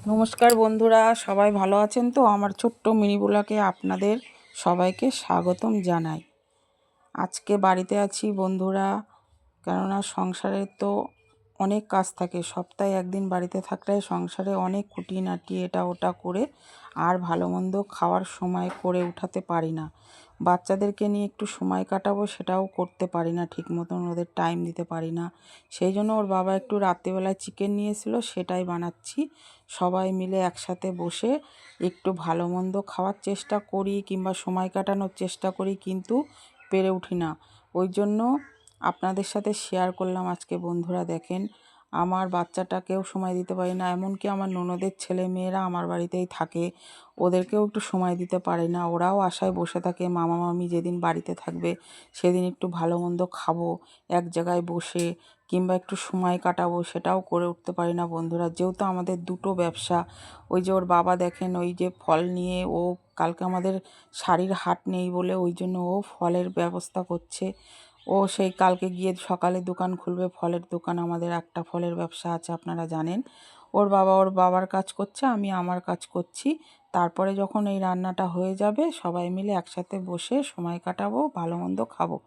নমস্কার বন্ধুরা, সবাই ভালো আছেন তো? আমার ছোট্ট মিনি ব্লগে আপনাদের সবাইকে স্বাগতম জানাই। আজকে বাড়িতে আছি বন্ধুরা, কেননা সংসারে তো অনেক কাজ থাকে। সপ্তাহে একদিন বাড়িতে থাকলে সংসারে অনেক খুঁটিনাটি এটা ওটা করে আর ভালো মন্দ খাওয়ার সময় করে উঠাতে পারি না। বাচ্চাদেরকে নিয়ে একটু সময় কাটাবো সেটাও করতে পারি না, ঠিক মতন ওদের টাইম দিতে পারি না। সেই জন্য ওর বাবা একটু রাত্রিবেলায় চিকেন নিয়েছিল, সেটাই বানাচ্ছি। সবাই মিলে একসাথে বসে একটু ভালো মন্দ খাওয়ার চেষ্টা করি কিংবা সময় কাটানোর চেষ্টা করি, কিন্তু পেরে উঠি না। ওই জন্য আপনাদের সাথে শেয়ার করলাম আজকে। বন্ধুরা দেখেন, আমার বাচ্চাটাকেও সময় দিতে পারি না, এমনকি আমার ননদের ছেলে মেয়েরা আমার বাড়িতেই থাকে, ওদেরকেও একটু সময় দিতে পারি না। ওরাও আশায় বসে থাকে মামা মামি যেদিন বাড়িতে থাকবে সেদিন একটু ভালো মন্দ খাবো এক জায়গায় বসে, কিংবা একটু সময় কাটাবো, সেটাও করে উঠতে পারি না বন্ধুরা। যেহেতু আমাদের দুটো ব্যবসা, ওই যে ওর বাবা দেখেন ওই যে ফল নিয়ে, ও কালকে আমাদের শাড়ির হাট নেই বলে ওই জন্য ও ফলের ব্যবস্থা করছে। ও সেই কালকে গিয়ে সকালে দোকান খুলবে, ফলের দোকান। আমাদের একটা ফলের ব্যবসা আছে, আপনারা জানেন। ওর বাবার কাজ করছে, আমি আমার কাজ করছি। তারপরে যখন এই রান্নাটা হয়ে যাবে সবাই মিলে একসাথে বসে সময় কাটাবো, ভালো মন্দ খাবো।